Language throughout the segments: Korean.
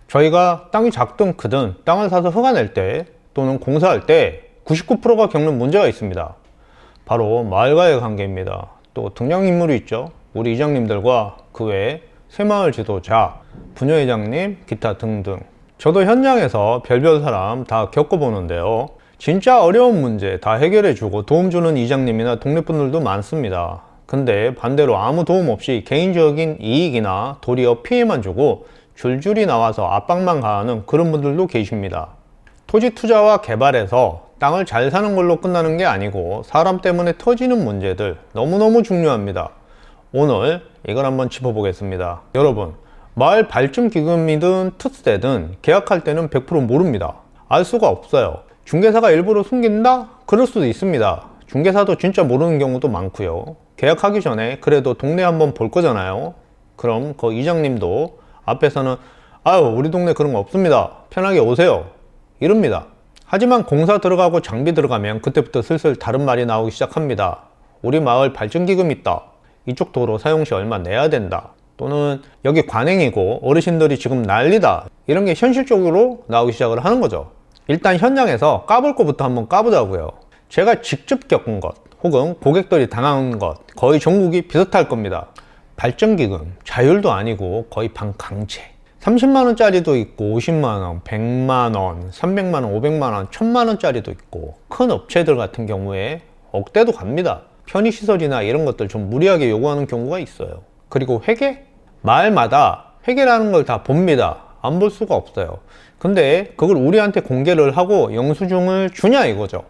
저희가 땅이 작든 크든 땅을 사서 흑아낼 때 또는 공사할 때 99%가 겪는 문제가 있습니다. 바로 마을과의 관계입니다. 또 등장인물이 있죠. 우리 이장님들과 그 외에 새마을 지도자, 부녀회장님, 기타 등등. 저도 현장에서 별별 사람 다 겪어보는데요. 진짜 어려운 문제 다 해결해주고 도움 주는 이장님이나 동네분들도 많습니다. 근데 반대로 아무 도움 없이 개인적인 이익이나 도리어 피해만 주고 줄줄이 나와서 압박만 가하는 그런 분들도 계십니다. 토지 투자와 개발에서 땅을 잘 사는 걸로 끝나는 게 아니고 사람 때문에 터지는 문제들 너무너무 중요합니다. 오늘 이걸 한번 짚어보겠습니다. 여러분, 마을 발전기금이든 특세든 계약할 때는 100% 모릅니다. 알 수가 없어요. 중개사가 일부러 숨긴다? 그럴 수도 있습니다. 중개사도 진짜 모르는 경우도 많고요. 계약하기 전에 그래도 동네 한번 볼 거잖아요. 그럼 그 이장님도 앞에서는 아유 우리 동네 그런 거 없습니다. 편하게 오세요. 이럽니다. 하지만 공사 들어가고 장비 들어가면 그때부터 슬슬 다른 말이 나오기 시작합니다. 우리 마을 발전기금 있다. 이쪽 도로 사용 시 얼마 내야 된다. 또는 여기 관행이고 어르신들이 지금 난리다. 이런 게 현실적으로 나오기 시작을 하는 거죠. 일단 현장에서 까볼 거부터 한번 까보자고요. 제가 직접 겪은 것 혹은 고객들이 당한 것 거의 전국이 비슷할 겁니다. 발전기금 자율도 아니고 거의 반강제. 30만원짜리도 있고 50만원, 100만원, 300만원, 500만원, 1000만원짜리도 있고 큰 업체들 같은 경우에 억대도 갑니다. 편의시설이나 이런 것들 좀 무리하게 요구하는 경우가 있어요. 그리고 회계? 마을마다 회계라는 걸 다 봅니다. 안 볼 수가 없어요. 근데 그걸 우리한테 공개를 하고 영수증을 주냐 이거죠.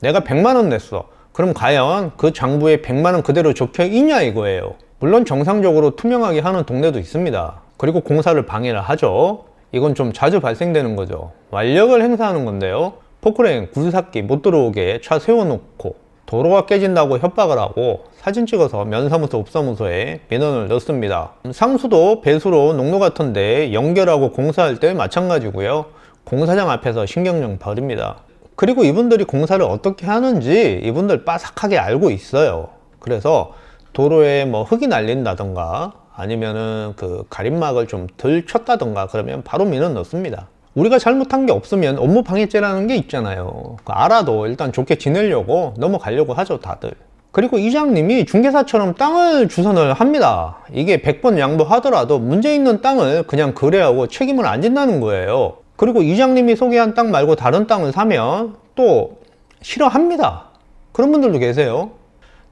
내가 100만원 냈어. 그럼 과연 그 장부에 100만원 그대로 적혀 있냐 이거예요. 물론 정상적으로 투명하게 하는 동네도 있습니다. 그리고 공사를 방해를 하죠. 이건 좀 자주 발생되는 거죠. 완력을 행사하는 건데요. 포크레인, 굴삭기 못 들어오게 차 세워놓고 도로가 깨진다고 협박을 하고 사진 찍어서 면사무소, 읍사무소에 민원을 넣습니다. 상수도 배수로 농로 같은데 연결하고 공사할 때 마찬가지고요. 공사장 앞에서 신경령 버립니다. 그리고 이분들이 공사를 어떻게 하는지 이분들 빠삭하게 알고 있어요. 그래서 도로에 뭐 흙이 날린다던가 아니면은 그 가림막을 좀 덜 쳤다던가 그러면 바로 민원 넣습니다. 우리가 잘못한 게 없으면 업무 방해죄라는 게 있잖아요. 알아도 일단 좋게 지내려고 넘어가려고 하죠 다들. 그리고 이장님이 중개사처럼 땅을 주선을 합니다. 이게 100번 양보하더라도 문제 있는 땅을 그냥 거래하고 책임을 안 진다는 거예요. 그리고 이장님이 소개한 땅 말고 다른 땅을 사면 또 싫어합니다. 그런 분들도 계세요.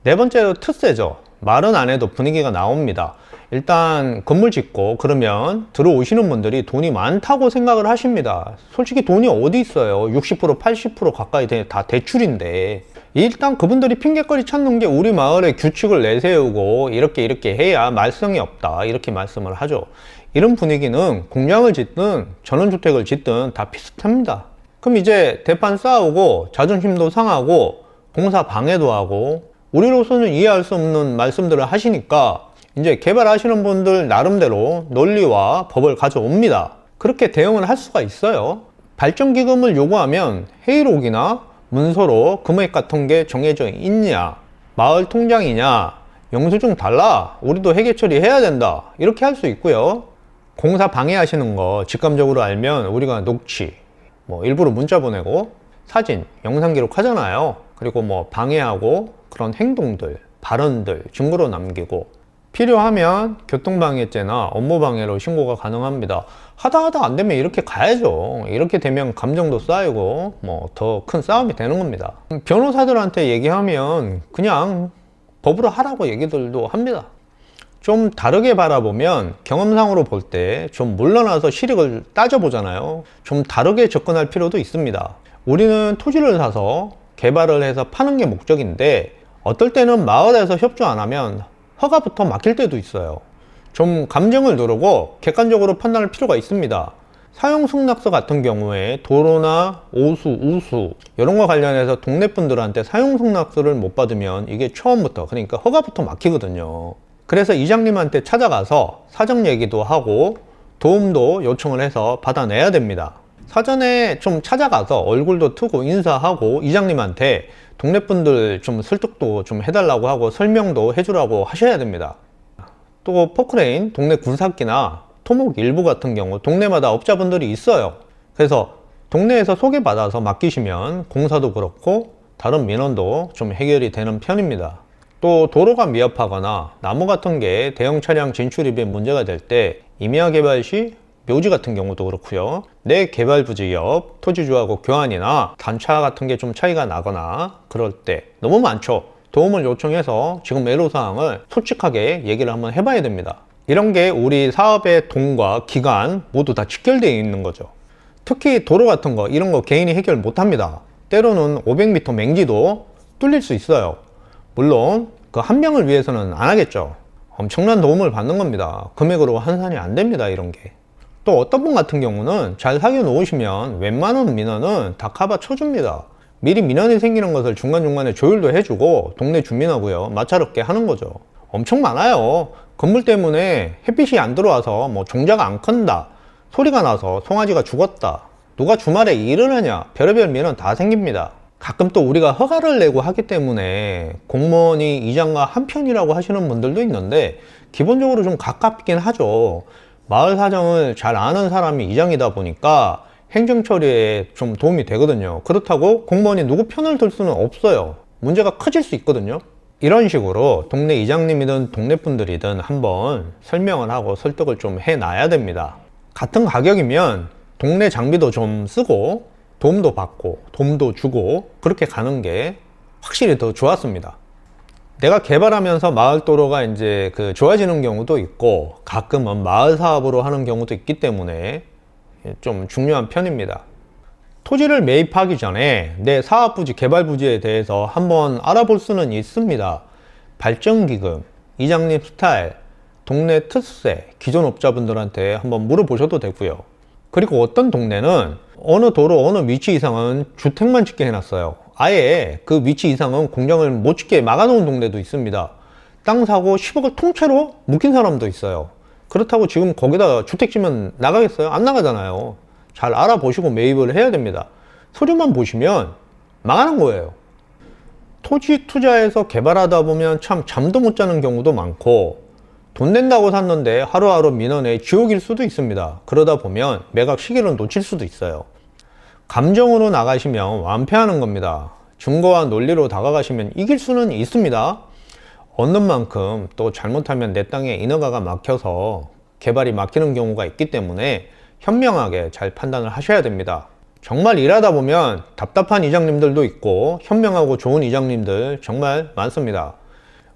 네 번째로 특세죠. 말은 안 해도 분위기가 나옵니다. 일단 건물 짓고 그러면 들어오시는 분들이 돈이 많다고 생각을 하십니다. 솔직히 돈이 어디 있어요. 60% 80% 가까이 다 대출인데 일단 그분들이 핑계거리 찾는 게 우리 마을에 규칙을 내세우고 이렇게 해야 말썽이 없다 이렇게 말씀을 하죠. 이런 분위기는 공장을 짓든 전원주택을 짓든 다 비슷합니다. 그럼 이제 대판 싸우고 자존심도 상하고 공사 방해도 하고 우리로서는 이해할 수 없는 말씀들을 하시니까 이제 개발하시는 분들 나름대로 논리와 법을 가져옵니다. 그렇게 대응을 할 수가 있어요. 발전기금을 요구하면 회의록이나 문서로 금액 같은 게 정해져 있냐, 마을 통장이냐, 영수증 달라, 우리도 회계 처리해야 된다 이렇게 할 수 있고요. 공사 방해하시는 거 직감적으로 알면 우리가 녹취, 뭐 일부러 문자 보내고 사진, 영상 기록 하잖아요. 그리고 뭐 방해하고 그런 행동들, 발언들 증거로 남기고 필요하면 교통방해죄나 업무방해로 신고가 가능합니다. 하다 안 되면 이렇게 가야죠. 이렇게 되면 감정도 쌓이고 뭐 더 큰 싸움이 되는 겁니다. 변호사들한테 얘기하면 그냥 법으로 하라고 얘기들도 합니다. 좀 다르게 바라보면 경험상으로 볼 때 좀 물러나서 실익을 따져보잖아요. 좀 다르게 접근할 필요도 있습니다. 우리는 토지를 사서 개발을 해서 파는 게 목적인데 어떨 때는 마을에서 협조 안 하면 허가부터 막힐 때도 있어요. 좀 감정을 누르고 객관적으로 판단할 필요가 있습니다. 사용승낙서 같은 경우에 도로나 오수, 우수 이런 거 관련해서 동네 분들한테 사용승낙서를 못 받으면 이게 처음부터 그러니까 허가부터 막히거든요. 그래서 이장님한테 찾아가서 사정 얘기도 하고 도움도 요청을 해서 받아내야 됩니다. 사전에 좀 찾아가서 얼굴도 트고 인사하고 이장님한테 동네 분들 좀 설득도 좀 해달라고 하고 설명도 해주라고 하셔야 됩니다. 또 포크레인, 동네 굴삭기나 토목 일부 같은 경우 동네마다 업자분들이 있어요. 그래서 동네에서 소개받아서 맡기시면 공사도 그렇고 다른 민원도 좀 해결이 되는 편입니다. 또 도로가 미흡하거나 나무 같은 게 대형 차량 진출입에 문제가 될 때 임야 개발 시 묘지 같은 경우도 그렇고요. 내 개발 부지 옆 토지주하고 교환이나 단차 같은 게 좀 차이가 나거나 그럴 때 너무 많죠. 도움을 요청해서 지금 애로사항을 솔직하게 얘기를 한번 해봐야 됩니다. 이런 게 우리 사업의 돈과 기간 모두 다 직결되어 있는 거죠. 특히 도로 같은 거 이런 거 개인이 해결 못합니다. 때로는 500m 맹지도 뚫릴 수 있어요. 물론 그 한 명을 위해서는 안 하겠죠. 엄청난 도움을 받는 겁니다. 금액으로 환산이 안 됩니다. 이런 게. 또 어떤 분 같은 경우는 잘 사겨 놓으시면 웬만한 민원은 다 커버 쳐줍니다. 미리 민원이 생기는 것을 중간중간에 조율도 해주고 동네 주민하고요 마찰없게 하는 거죠. 엄청 많아요. 건물 때문에 햇빛이 안 들어와서 뭐 종자가 안 큰다, 소리가 나서 송아지가 죽었다, 누가 주말에 일을 하냐, 별의별 민원 다 생깁니다. 가끔 또 우리가 허가를 내고 하기 때문에 공무원이 이장과 한편이라고 하시는 분들도 있는데 기본적으로 좀 가깝긴 하죠. 마을 사정을 잘 아는 사람이 이장이다 보니까 행정 처리에 좀 도움이 되거든요. 그렇다고 공무원이 누구 편을 들 수는 없어요. 문제가 커질 수 있거든요. 이런 식으로 동네 이장님이든 동네 분들이든 한번 설명을 하고 설득을 좀 해놔야 됩니다. 같은 가격이면 동네 장비도 좀 쓰고 도움도 받고 도움도 주고 그렇게 가는 게 확실히 더 좋았습니다. 내가 개발하면서 마을 도로가 이제 좋아지는 경우도 있고 가끔은 마을 사업으로 하는 경우도 있기 때문에 좀 중요한 편입니다. 토지를 매입하기 전에 내 사업 부지, 개발 부지에 대해서 한번 알아볼 수는 있습니다. 발전기금, 이장님 스타일, 동네 특세, 기존 업자분들한테 한번 물어보셔도 되고요. 그리고 어떤 동네는 어느 도로, 어느 위치 이상은 주택만 짓게 해놨어요. 아예 그 위치 이상은 공장을 못 짓게 막아놓은 동네도 있습니다. 땅 사고 10억을 통째로 묶인 사람도 있어요. 그렇다고 지금 거기다 주택 지면 나가겠어요? 안 나가잖아요. 잘 알아보시고 매입을 해야 됩니다. 서류만 보시면 망하는 거예요. 토지 투자해서 개발하다 보면 참 잠도 못 자는 경우도 많고 돈 낸다고 샀는데 하루하루 민원의 지옥일 수도 있습니다. 그러다 보면 매각 시기를 놓칠 수도 있어요. 감정으로 나가시면 완패하는 겁니다. 증거와 논리로 다가가시면 이길 수는 있습니다. 얻는 만큼 또 잘못하면 내 땅에 인허가가 막혀서 개발이 막히는 경우가 있기 때문에 현명하게 잘 판단을 하셔야 됩니다. 정말 일하다 보면 답답한 이장님들도 있고 현명하고 좋은 이장님들 정말 많습니다.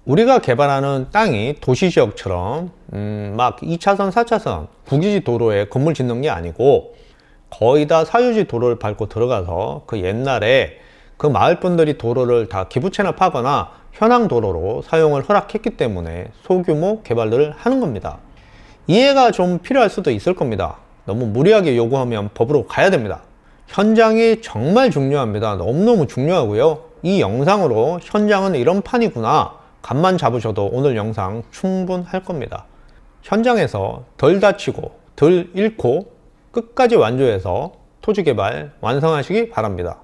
우리가 개발하는 땅이 도시지역처럼 막 2차선, 4차선 국유지 도로에 건물 짓는 게 아니고 거의 다 사유지 도로를 밟고 들어가서 그 옛날에 그 마을 분들이 도로를 다 기부 체납하거나 현황 도로로 사용을 허락했기 때문에 소규모 개발을 하는 겁니다. 이해가 좀 필요할 수도 있을 겁니다. 너무 무리하게 요구하면 법으로 가야 됩니다. 현장이 정말 중요합니다. 너무너무 중요하고요. 이 영상으로 현장은 이런 판이구나 감만 잡으셔도 오늘 영상 충분할 겁니다. 현장에서 덜 다치고 덜 잃고 끝까지 완주해서 토지 개발 완성하시기 바랍니다.